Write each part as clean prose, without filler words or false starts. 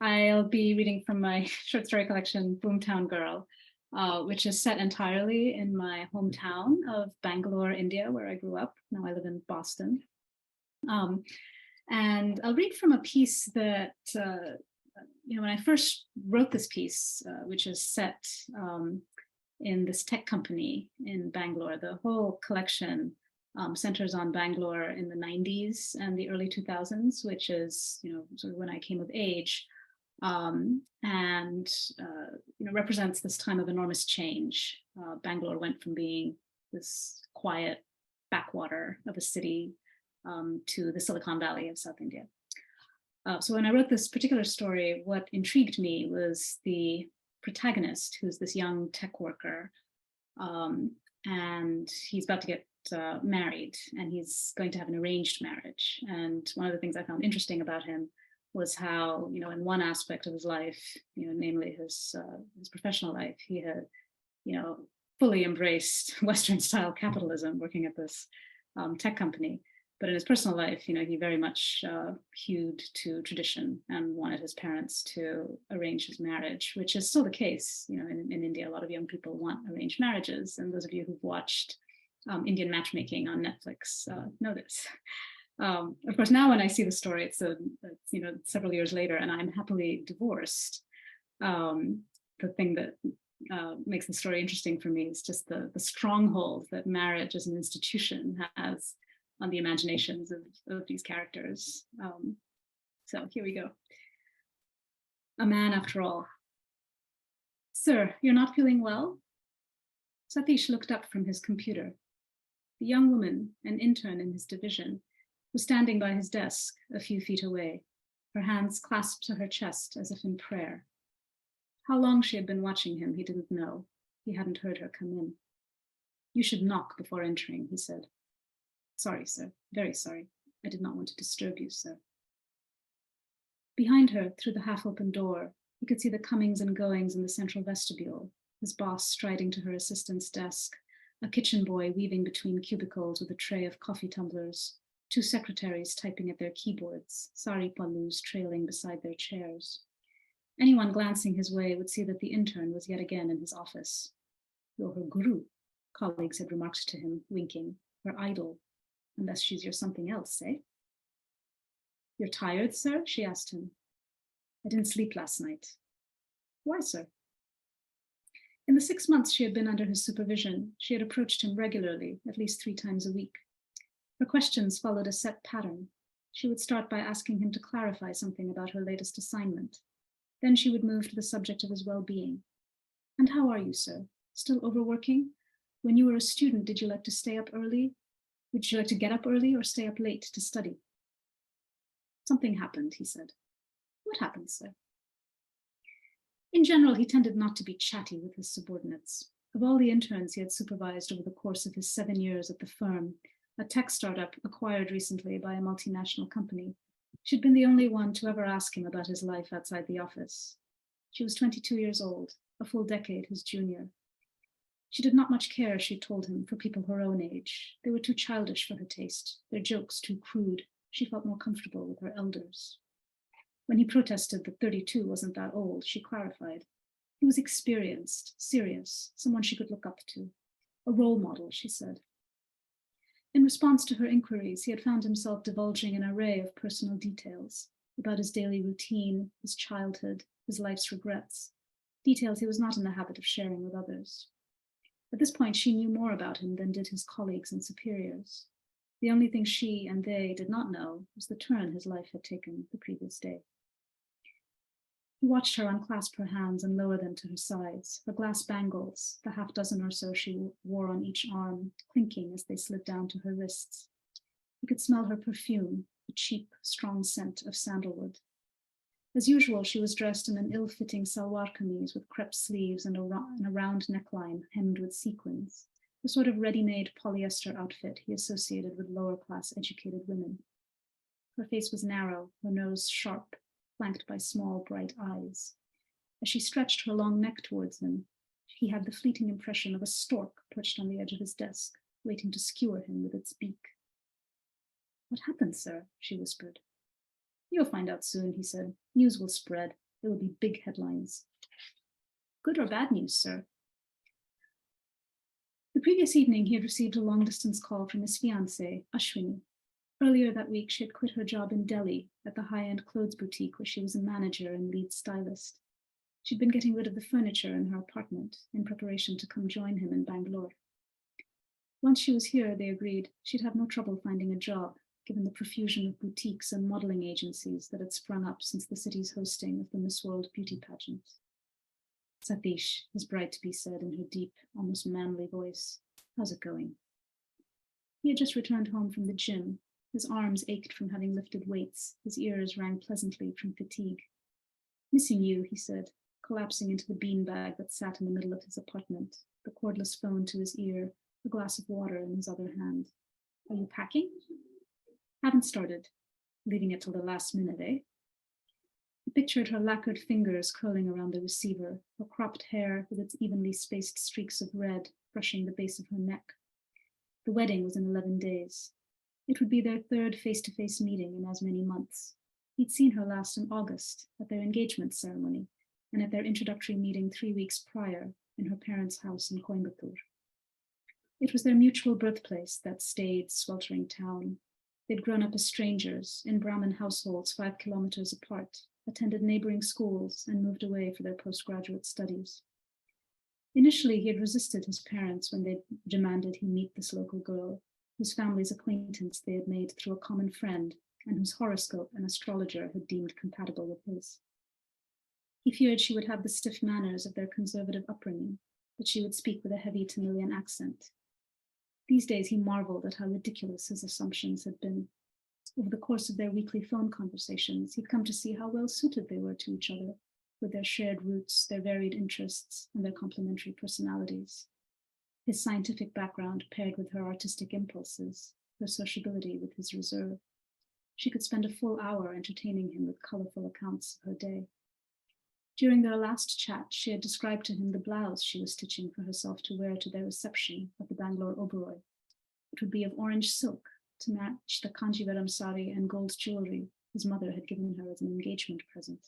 I'll be reading from my short story collection, Boomtown Girl, which is set entirely in my hometown of Bangalore, India, where I grew up. Now I live in Boston. And I'll read from a piece that, when I first wrote this piece, which is set in this tech company in Bangalore, the whole collection centers on Bangalore in the 90s and the early 2000s, which is, sort of when I came of age, and represents this time of enormous change. Bangalore went from being this quiet backwater of a city to the Silicon Valley of South India. So when I wrote this particular story, what intrigued me was the protagonist, who's this young tech worker, and he's about to get married, and he's going to have an arranged marriage. And one of the things I found interesting about him was how, in one aspect of his life, namely his professional life, he had, fully embraced Western-style capitalism, working at this tech company. But in his personal life, he very much hewed to tradition and wanted his parents to arrange his marriage, which is still the case. In India, a lot of young people want arranged marriages. And those of you who've watched Indian matchmaking on Netflix know this. Of course, now when I see the story, it's several years later, and I'm happily divorced. The thing that makes the story interesting for me is just the stronghold that marriage as an institution has on the imaginations of these characters. So here we go. A man after all. Sir, you're not feeling well? Satish looked up from his computer. The young woman, an intern in his division, was standing by his desk a few feet away, her hands clasped to her chest as if in prayer. How long she had been watching him, he didn't know. He hadn't heard her come in. You should knock before entering, he said. Sorry, sir. Very sorry. I did not want to disturb you, sir. Behind her, through the half-open door, he could see the comings and goings in the central vestibule, his boss striding to her assistant's desk, a kitchen boy weaving between cubicles with a tray of coffee tumblers, two secretaries typing at their keyboards, sari pallus trailing beside their chairs. Anyone glancing his way would see that the intern was yet again in his office. You're her guru, colleagues had remarked to him, winking, her idol. Unless she's your something else, eh? You're tired, sir? She asked him. I didn't sleep last night. Why, sir? In the 6 months she had been under his supervision, she had approached him regularly, at least 3 times a week. Her questions followed a set pattern. She would start by asking him to clarify something about her latest assignment. Then she would move to the subject of his well-being. And how are you, sir? Still overworking? When you were a student, did you like to stay up early? Would you like to get up early or stay up late to study? Something happened, he said. What happened, sir? In general, he tended not to be chatty with his subordinates. Of all the interns he had supervised over the course of his 7 years at the firm, a tech startup acquired recently by a multinational company, she'd been the only one to ever ask him about his life outside the office. She was 22 years old, a full decade his junior. She did not much care, she told him, for people her own age. They were too childish for her taste, their jokes too crude. She felt more comfortable with her elders. When he protested that 32 wasn't that old, she clarified. He was experienced, serious, someone she could look up to. A role model, she said. In response to her inquiries, he had found himself divulging an array of personal details about his daily routine, his childhood, his life's regrets, details he was not in the habit of sharing with others. At this point, she knew more about him than did his colleagues and superiors. The only thing she and they did not know was the turn his life had taken the previous day. He watched her unclasp her hands and lower them to her sides, her glass bangles, the 6 or so she wore on each arm, clinking as they slid down to her wrists. He could smell her perfume, a cheap, strong scent of sandalwood. As usual, she was dressed in an ill-fitting salwar kameez with crepe sleeves and a round neckline hemmed with sequins, the sort of ready-made polyester outfit he associated with lower-class educated women. Her face was narrow, her nose sharp, flanked by small, bright eyes. As she stretched her long neck towards him, he had the fleeting impression of a stork perched on the edge of his desk, waiting to skewer him with its beak. What happened, sir? She whispered. You'll find out soon, he said. News will spread. There will be big headlines. Good or bad news, sir? The previous evening, he had received a long-distance call from his fiancée, Ashwini. Earlier that week, she had quit her job in Delhi at the high-end clothes boutique where she was a manager and lead stylist. She'd been getting rid of the furniture in her apartment in preparation to come join him in Bangalore. Once she was here, they agreed, she'd have no trouble finding a job, given the profusion of boutiques and modeling agencies that had sprung up since the city's hosting of the Miss World beauty pageant. Satish, his bride-to-be said in her deep, almost manly voice, how's it going? He had just returned home from the gym. His arms ached from having lifted weights. His ears rang pleasantly from fatigue. Missing you, he said, collapsing into the beanbag that sat in the middle of his apartment, the cordless phone to his ear, a glass of water in his other hand. Are you packing? Haven't started. Leaving it till the last minute, eh? He pictured her lacquered fingers curling around the receiver, her cropped hair with its evenly spaced streaks of red brushing the base of her neck. The wedding was in 11 days. It would be their third face-to-face meeting in as many months. He'd seen her last in August at their engagement ceremony and at their introductory meeting 3 weeks prior in her parents' house in Coimbatore. It was their mutual birthplace, that staid, sweltering town. They'd grown up as strangers in Brahmin households 5 kilometers apart, attended neighboring schools, and moved away for their postgraduate studies. Initially, he had resisted his parents when they demanded he meet this local girl, whose family's acquaintance they had made through a common friend and whose horoscope an astrologer had deemed compatible with his. He feared she would have the stiff manners of their conservative upbringing, that she would speak with a heavy Tamilian accent. These days, he marveled at how ridiculous his assumptions had been. Over the course of their weekly phone conversations, he'd come to see how well suited they were to each other, with their shared roots, their varied interests, and their complementary personalities. His scientific background paired with her artistic impulses, her sociability with his reserve. She could spend a full hour entertaining him with colorful accounts of her day. During their last chat, she had described to him the blouse she was stitching for herself to wear to their reception at the Bangalore Oberoi. It would be of orange silk, to match the Kanjivaram sari and gold jewelry his mother had given her as an engagement present.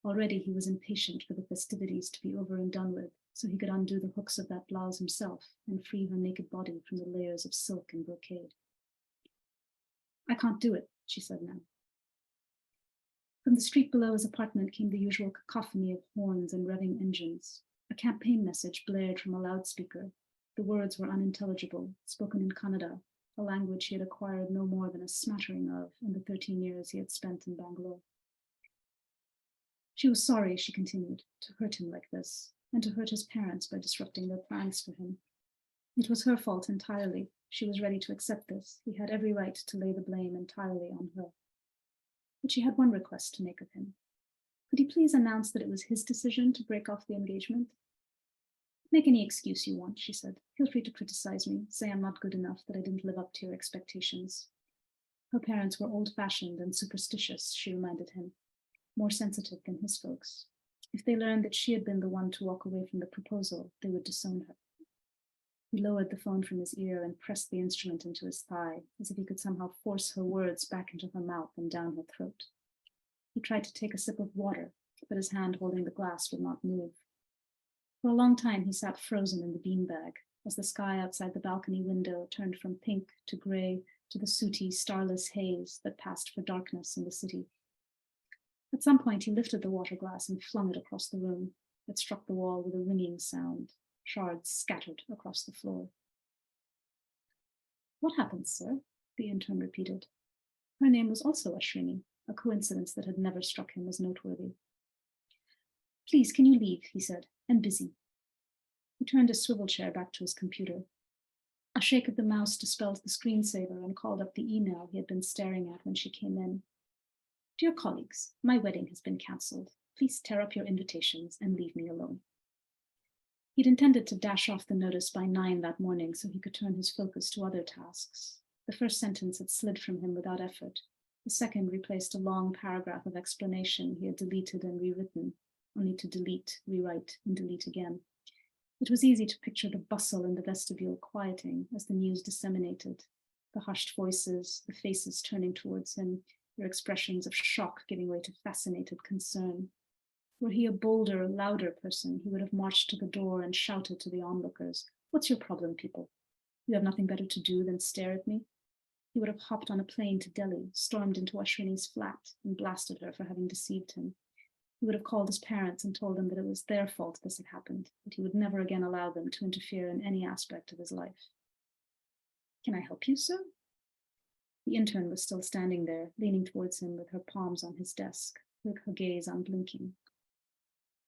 Already he was impatient for the festivities to be over and done with, so he could undo the hooks of that blouse himself and free her naked body from the layers of silk and brocade. I can't do it, she said now. From the street below his apartment came the usual cacophony of horns and revving engines. A campaign message blared from a loudspeaker. The words were unintelligible, spoken in Kannada, a language he had acquired no more than a smattering of in the 13 years he had spent in Bangalore. She was sorry, she continued, to hurt him like this, and to hurt his parents by disrupting their plans for him. It was her fault entirely. She was ready to accept this. He had every right to lay the blame entirely on her. But she had one request to make of him. Could he please announce that it was his decision to break off the engagement? Make any excuse you want, she said. Feel free to criticize me, say I'm not good enough, that I didn't live up to your expectations. Her parents were old-fashioned and superstitious, she reminded him, more sensitive than his folks. If they learned that she had been the one to walk away from the proposal, they would disown her. He lowered the phone from his ear and pressed the instrument into his thigh, as if he could somehow force her words back into her mouth and down her throat. He tried to take a sip of water, but his hand holding the glass would not move. For a long time, he sat frozen in the beanbag, as the sky outside the balcony window turned from pink to gray to the sooty, starless haze that passed for darkness in the city. At some point, he lifted the water glass and flung it across the room. It struck the wall with a ringing sound. Shards scattered across the floor. What happened, sir? The intern repeated. Her name was also Ashwini, a coincidence that had never struck him as noteworthy. Please, can you leave, he said. I'm busy. He turned his swivel chair back to his computer. A shake of the mouse dispelled the screensaver and called up the email he had been staring at when she came in. Dear colleagues, my wedding has been cancelled. Please tear up your invitations and leave me alone. He'd intended to dash off the notice by 9 that morning so he could turn his focus to other tasks. The first sentence had slid from him without effort. The second replaced a long paragraph of explanation he had deleted and rewritten, only to delete, rewrite, and delete again. It was easy to picture the bustle in the vestibule quieting as the news disseminated, the hushed voices, the faces turning towards him, their expressions of shock giving way to fascinated concern. Were he a bolder, louder person, he would have marched to the door and shouted to the onlookers, "What's your problem, people? You have nothing better to do than stare at me?" He would have hopped on a plane to Delhi, stormed into Ashwini's flat, and blasted her for having deceived him. He would have called his parents and told them that it was their fault this had happened, that he would never again allow them to interfere in any aspect of his life. "Can I help you, sir?" The intern was still standing there, leaning towards him with her palms on his desk, with her gaze unblinking.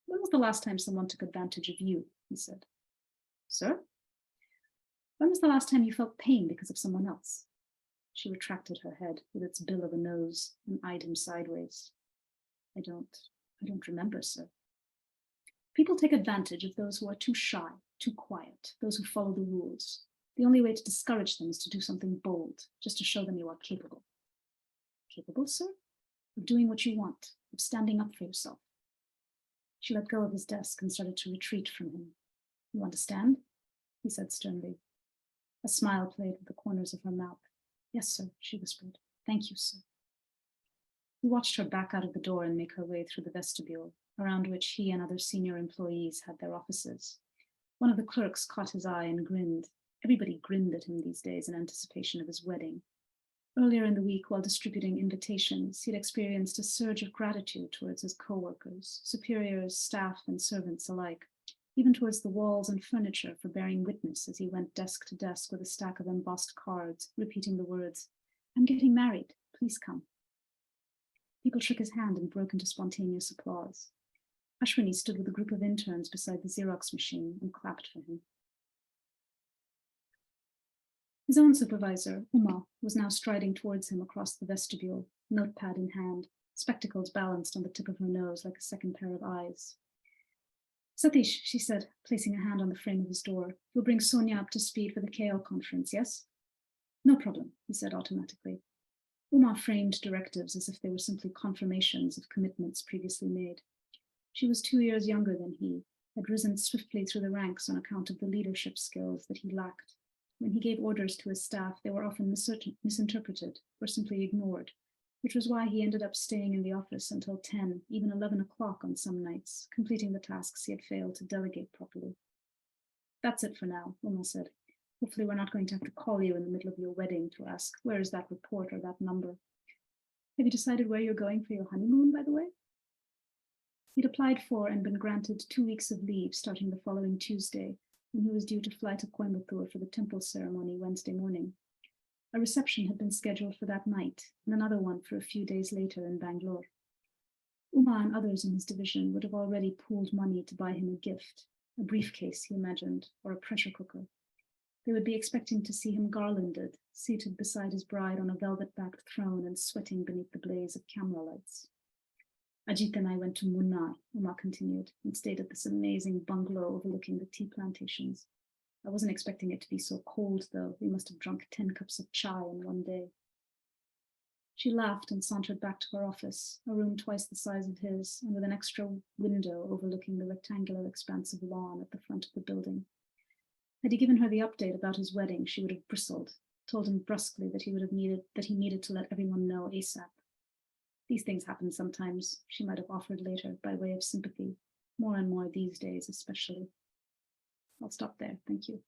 "When was the last time someone took advantage of you?" he said. "Sir?" "When was the last time you felt pain because of someone else?" She retracted her head with its bill of a nose and eyed him sideways. I don't remember, sir." "People take advantage of those who are too shy, too quiet, those who follow the rules. The only way to discourage them is to do something bold, just to show them you are capable." "Capable, sir? Of doing what you want, of standing up for yourself." She let go of his desk and started to retreat from him. "You understand?" he said sternly. A smile played with the corners of her mouth. "Yes, sir," she whispered. "Thank you, sir." He watched her back out of the door and make her way through the vestibule, around which he and other senior employees had their offices. One of the clerks caught his eye and grinned. Everybody grinned at him these days in anticipation of his wedding. Earlier in the week, while distributing invitations, he'd experienced a surge of gratitude towards his co-workers, superiors, staff, and servants alike, even towards the walls and furniture for bearing witness as he went desk to desk with a stack of embossed cards, repeating the words, "I'm getting married, please come." People shook his hand and broke into spontaneous applause. Ashwini stood with a group of interns beside the Xerox machine and clapped for him. His own supervisor, Uma, was now striding towards him across the vestibule, notepad in hand, spectacles balanced on the tip of her nose like a second pair of eyes. "Satish," she said, placing a hand on the frame of his door, "you'll bring Sonia up to speed for the KL conference, yes?" "No problem," he said automatically. Uma framed directives as if they were simply confirmations of commitments previously made. She was 2 years younger than he, had risen swiftly through the ranks on account of the leadership skills that he lacked. When he gave orders to his staff, they were often misinterpreted or simply ignored, which was why he ended up staying in the office until 10, even 11 o'clock on some nights, completing the tasks he had failed to delegate properly. "That's it for now," Uma said. "Hopefully we're not going to have to call you in the middle of your wedding to ask, where is that report or that number? Have you decided where you're going for your honeymoon, by the way?" He'd applied for and been granted 2 weeks of leave starting the following Tuesday, when he was due to fly to Coimbatore for the temple ceremony Wednesday morning. A reception had been scheduled for that night, and another one for a few days later in Bangalore. Uma and others in his division would have already pooled money to buy him a gift, a briefcase, he imagined, or a pressure cooker. They would be expecting to see him garlanded, seated beside his bride on a velvet-backed throne and sweating beneath the blaze of camera lights. "Ajit and I went to Munnar," Uma continued, "and stayed at this amazing bungalow overlooking the tea plantations. I wasn't expecting it to be so cold, though. We must have drunk 10 cups of chai in one day." She laughed and sauntered back to her office, a room twice the size of his, and with an extra window overlooking the rectangular expanse of lawn at the front of the building. Had he given her the update about his wedding, she would have bristled, told him brusquely that he needed to let everyone know ASAP. These things happen sometimes, she might have offered later by way of sympathy, more and more these days especially. I'll stop there, thank you.